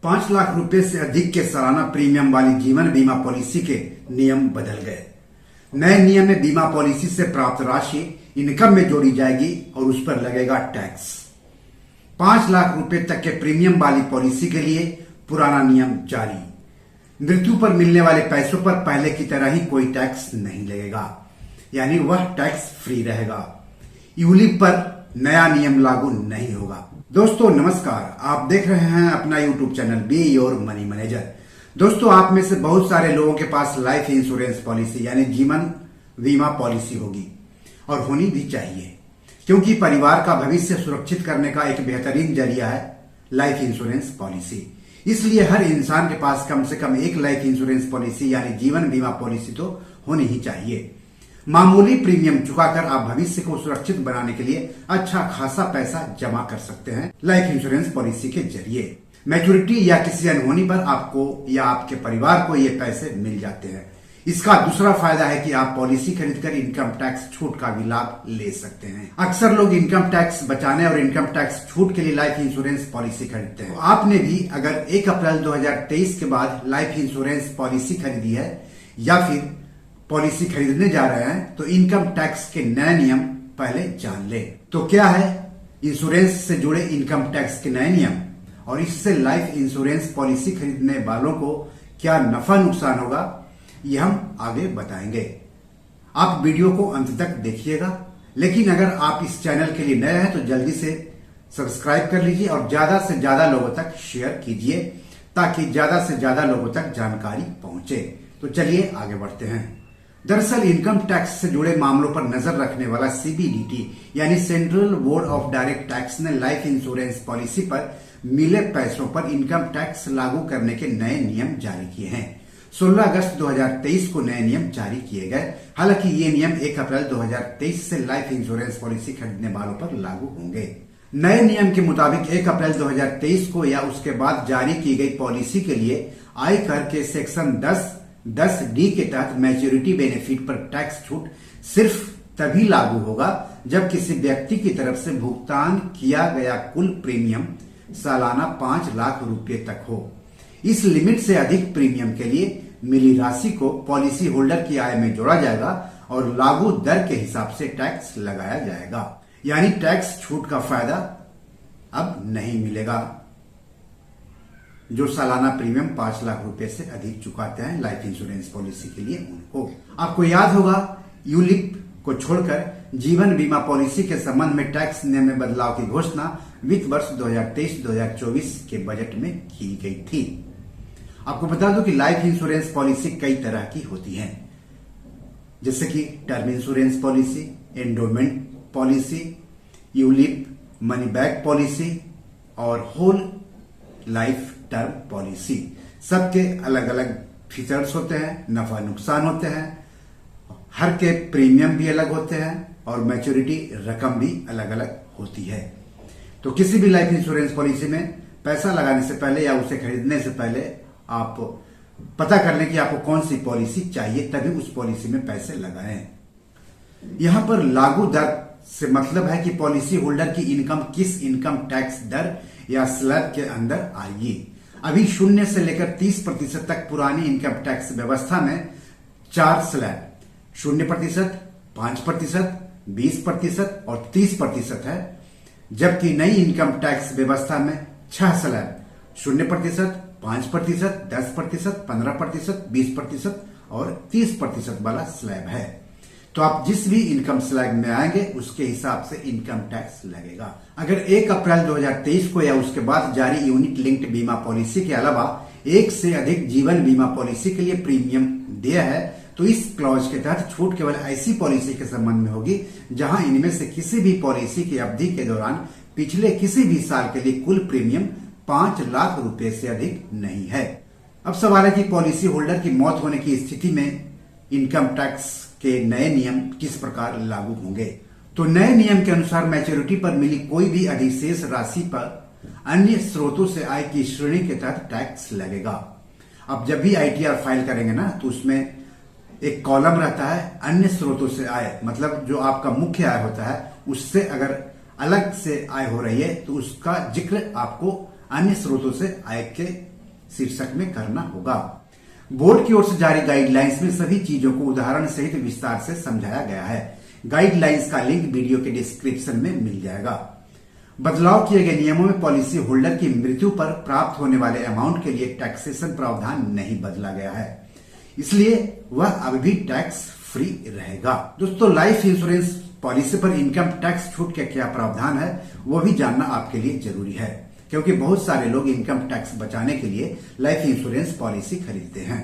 5 लाख रुपए से अधिक के सालाना प्रीमियम वाली जीवन बीमा पॉलिसी के नियम बदल गए। नए नियम में बीमा पॉलिसी से प्राप्त राशि इनकम में जोड़ी जाएगी और उस पर लगेगा टैक्स। 5 लाख रुपए तक के प्रीमियम वाली पॉलिसी के लिए पुराना नियम जारी। मृत्यु पर मिलने वाले पैसों पर पहले की तरह ही कोई टैक्स नहीं लगेगा, यानी वह टैक्स फ्री रहेगा। यूलिप पर नया नियम लागू नहीं होगा। दोस्तों नमस्कार, आप देख रहे हैं अपना YouTube channel be your money manager. दोस्तों, आप में से बहुत सारे लोगों के पास लाइफ इंश्योरेंस पॉलिसी यानी जीवन बीमा पॉलिसी होगी और होनी भी चाहिए, क्योंकि परिवार का भविष्य सुरक्षित करने का एक बेहतरीन जरिया है लाइफ इंश्योरेंस पॉलिसी। इसलिए हर इंसान के पास कम से कम एक लाइफ इंश्योरेंस पॉलिसी यानी जीवन बीमा पॉलिसी तो होनी ही चाहिए। मामूली प्रीमियम चुकाकर आप भविष्य को सुरक्षित बनाने के लिए अच्छा खासा पैसा जमा कर सकते हैं लाइफ इंश्योरेंस पॉलिसी के जरिए। मैच्योरिटी या किसी अनहोनी पर आपको या आपके परिवार को ये पैसे मिल जाते हैं। इसका दूसरा फायदा है कि आप पॉलिसी खरीदकर इनकम टैक्स छूट का भी लाभ ले सकते हैं। अक्सर लोग इनकम टैक्स बचाने और इनकम टैक्स छूट के लिए लाइफ इंश्योरेंस पॉलिसी खरीदते हैं। तो आपने भी अगर 1 अप्रैल 2023 के बाद लाइफ इंश्योरेंस पॉलिसी खरीदी है या फिर पॉलिसी खरीदने जा रहे हैं तो इनकम टैक्स के नए नियम पहले जान ले। तो क्या है इंश्योरेंस से जुड़े इनकम टैक्स के नए नियम और इससे लाइफ इंश्योरेंस पॉलिसी खरीदने वालों को क्या नफा नुकसान होगा, ये हम आगे बताएंगे। आप वीडियो को अंत तक देखिएगा, लेकिन अगर आप इस चैनल के लिए नए हैं तो जल्दी से सब्सक्राइब कर लीजिए और ज्यादा से ज्यादा लोगों तक शेयर कीजिए ताकि ज्यादा से ज्यादा लोगों तक जानकारी पहुंचे। तो चलिए आगे बढ़ते हैं। दरअसल इनकम टैक्स से जुड़े मामलों पर नजर रखने वाला सीबीडीटी यानी central board of direct tax ने लाइफ इंश्योरेंस पॉलिसी पर मिले पैसों पर इनकम टैक्स लागू करने के नए नियम जारी किए हैं। 16 अगस्त 2023 को नए नियम जारी किए गए। हालांकि ये नियम 1 अप्रैल 2023 से लाइफ इंश्योरेंस पॉलिसी खरीदने वालों पर लागू होंगे। नए नियम के मुताबिक 1 अप्रैल 2023 को या उसके बाद जारी की गई पॉलिसी के लिए आयकर के सेक्शन 10(डी) के तहत मैच्योरिटी बेनिफिट पर टैक्स छूट सिर्फ तभी लागू होगा जब किसी व्यक्ति की तरफ से भुगतान किया गया कुल प्रीमियम सालाना 5 लाख रुपए तक हो। इस लिमिट से अधिक प्रीमियम के लिए मिली राशि को पॉलिसी होल्डर की आय में जोड़ा जाएगा और लागू दर के हिसाब से टैक्स लगाया जाएगा, यानी टैक्स छूट का फायदा अब नहीं मिलेगा जो सालाना प्रीमियम 5 लाख रुपए से अधिक चुकाते हैं लाइफ इंश्योरेंस पॉलिसी के लिए उनको। आपको याद होगा यूलिप को छोड़कर जीवन बीमा पॉलिसी के संबंध में टैक्स नियम में बदलाव की घोषणा वित्त वर्ष 2023-2024 के बजट में की गई थी। आपको बता दूं कि लाइफ इंश्योरेंस पॉलिसी कई तरह की होती है, जैसे कि term insurance policy, endowment policy, ULIP, money back policy और होल लाइफ टर्म पॉलिसी। सबके अलग अलग फीचर्स होते हैं, नफा नुकसान होते हैं, हर के प्रीमियम भी अलग होते हैं और मैच्योरिटी रकम भी अलग अलग होती है। तो किसी भी लाइफ इंश्योरेंस पॉलिसी में पैसा लगाने से पहले या उसे खरीदने से पहले आप पता कर लें कि आपको कौन सी पॉलिसी चाहिए, तभी उस पॉलिसी में पैसे लगाएं। यहां पर लागू दर से मतलब है कि पॉलिसी होल्डर की इनकम किस इनकम टैक्स दर या स्लैब के अंदर आएगी। अभी 0 से लेकर 30% तक पुरानी इनकम टैक्स व्यवस्था में 4 स्लैब 0%, 5%, 20% और 30% है, जबकि नई इनकम टैक्स व्यवस्था में 6 स्लैब 0%, 5%, 10%, 15%, 20% और 30% वाला स्लैब है। तो आप जिस भी इनकम स्लैब में आएंगे उसके हिसाब से इनकम टैक्स लगेगा। अगर 1 अप्रैल 2023 को या उसके बाद जारी यूनिट लिंक्ड बीमा पॉलिसी के अलावा एक से अधिक जीवन बीमा पॉलिसी के लिए प्रीमियम दिया है तो इस क्लॉज के तहत छूट केवल ऐसी पॉलिसी के संबंध में होगी जहां इनमें से किसी भी पॉलिसी की अवधि के दौरान पिछले किसी भी साल के लिए कुल प्रीमियम 5 लाख रुपए से अधिक नहीं है। अब सवाल है कि पॉलिसी होल्डर की मौत होने की स्थिति में इनकम टैक्स के नए नियम किस प्रकार लागू होंगे। तो नए नियम के अनुसार मैच्योरिटी पर मिली कोई भी अधिशेष राशि पर अन्य स्रोतों से आय की श्रेणी के तहत टैक्स लगेगा। अब जब भी आईटीआर फाइल करेंगे ना तो उसमें एक कॉलम रहता है अन्य स्रोतों से आय, मतलब जो आपका मुख्य आय होता है उससे अगर अलग से आय हो रही है तो उसका जिक्र आपको अन्य स्रोतों से आय के शीर्षक में करना होगा। बोर्ड की ओर से जारी गाइडलाइंस में सभी चीजों को उदाहरण सहित विस्तार से समझाया गया है। गाइडलाइंस का लिंक वीडियो के डिस्क्रिप्शन में मिल जाएगा। बदलाव किए गए नियमों में पॉलिसी होल्डर की मृत्यु पर प्राप्त होने वाले अमाउंट के लिए टैक्सेशन प्रावधान नहीं बदला गया है, इसलिए वह अब भी टैक्स फ्री रहेगा। दोस्तों, लाइफ इंश्योरेंस पॉलिसी पर इनकम टैक्स छूट के क्या प्रावधान है वो भी जानना आपके लिए जरूरी है, क्योंकि बहुत सारे लोग इनकम टैक्स बचाने के लिए लाइफ इंश्योरेंस पॉलिसी खरीदते हैं।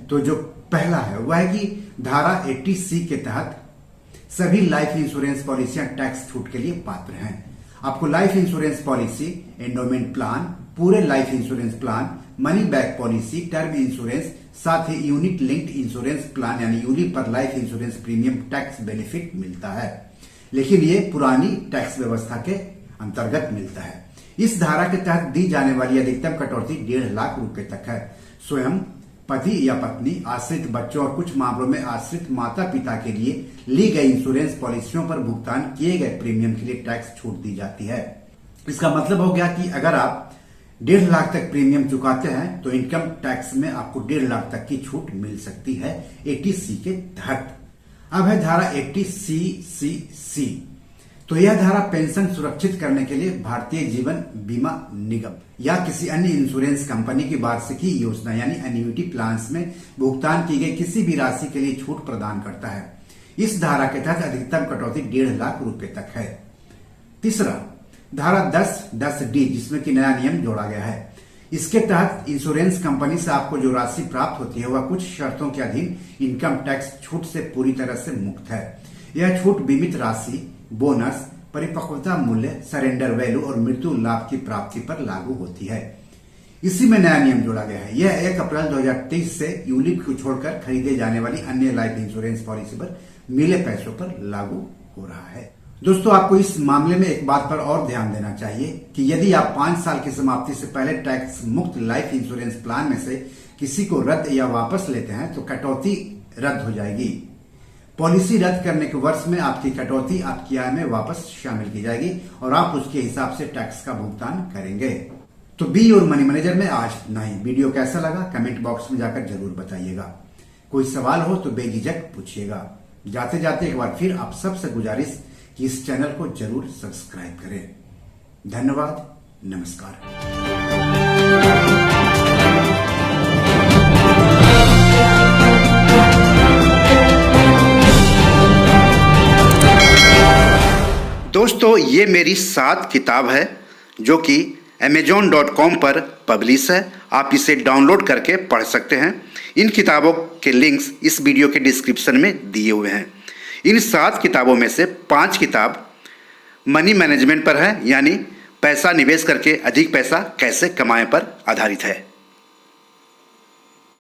तो जो पहला है वह है कि धारा 80C के तहत सभी लाइफ इंश्योरेंस पॉलिसियां टैक्स छूट के लिए पात्र हैं। आपको life insurance policy, endowment plan, पूरे life insurance plan, money back policy, term insurance, साथ ही यूनिट लिंक्ड इंश्योरेंस प्लान यानी यूली पर life insurance premium tax benefit मिलता है, लेकिन ये पुरानी टैक्स व्यवस्था के अंतर्गत मिलता है। इस धारा के तहत दी जाने वाली अधिकतम कटौती 1.5 लाख रुपए तक है। स्वयं, पति या पत्नी, आश्रित बच्चों और कुछ मामलों में आश्रित माता पिता के लिए ली गई इंश्योरेंस पॉलिसियों पर भुगतान किए गए प्रीमियम के लिए टैक्स छूट दी जाती है। इसका मतलब हो गया कि अगर आप 1.5 लाख तक प्रीमियम चुकाते हैं तो इनकम टैक्स में आपको 1.5 लाख तक की छूट मिल सकती है 80C के तहत। अब है धारा 80CCC। तो यह धारा पेंशन सुरक्षित करने के लिए भारतीय जीवन बीमा निगम या किसी अन्य इंश्योरेंस कंपनी की वार्षिकी योजना यानी एन्युटी प्लान्स में भुगतान की गई किसी भी राशि के लिए छूट प्रदान करता है। इस धारा के तहत अधिकतम कटौती 1.5 लाख रुपए तक है। तीसरा, धारा 10(10)D जिसमें कि नया नियम जोड़ा गया है। इसके तहत इंश्योरेंस कंपनी से आपको जो राशि प्राप्त होती है वह कुछ शर्तों के अधीन इनकम टैक्स छूट से पूरी तरह से मुक्त है। यह छूट बीमित राशि, बोनस, परिपक्वता मूल्य, सरेंडर वैल्यू और मृत्यु लाभ की प्राप्ति पर लागू होती है। इसी में नया नियम जोड़ा गया है। यह 1 अप्रैल 2023 से यूलिप को छोड़कर खरीदे जाने वाली अन्य लाइफ इंश्योरेंस पॉलिसी पर मिले पैसों पर लागू हो रहा है। दोस्तों, आपको इस मामले में एक बात पर और ध्यान देना चाहिए कि यदि आप 5 साल की समाप्ति से पहले टैक्स मुक्त लाइफ इंश्योरेंस प्लान में से किसी को रद्द या वापस लेते हैं तो कटौती रद्द हो जाएगी। पॉलिसी रद्द करने के वर्ष में आपकी कटौती आपकी आय में वापस शामिल की जाएगी और आप उसके हिसाब से टैक्स का भुगतान करेंगे। तो बी योर मनी मैनेजर में आज इतना ही। वीडियो कैसा लगा कमेंट बॉक्स में जाकर जरूर बताइएगा। कोई सवाल हो तो बेझिझक पूछिएगा। जाते जाते एक बार फिर आप सबसे गुजारिश कि इस चैनल को जरूर सब्सक्राइब करें। धन्यवाद, नमस्कार। दोस्तों, ये मेरी 7 किताब है जो कि amazon.com पर पब्लिश है। आप इसे डाउनलोड करके पढ़ सकते हैं। इन किताबों के लिंक्स इस वीडियो के डिस्क्रिप्शन में दिए हुए हैं। इन 7 किताबों में से 5 किताब मनी मैनेजमेंट पर है, यानी पैसा निवेश करके अधिक पैसा कैसे कमाएं पर आधारित है।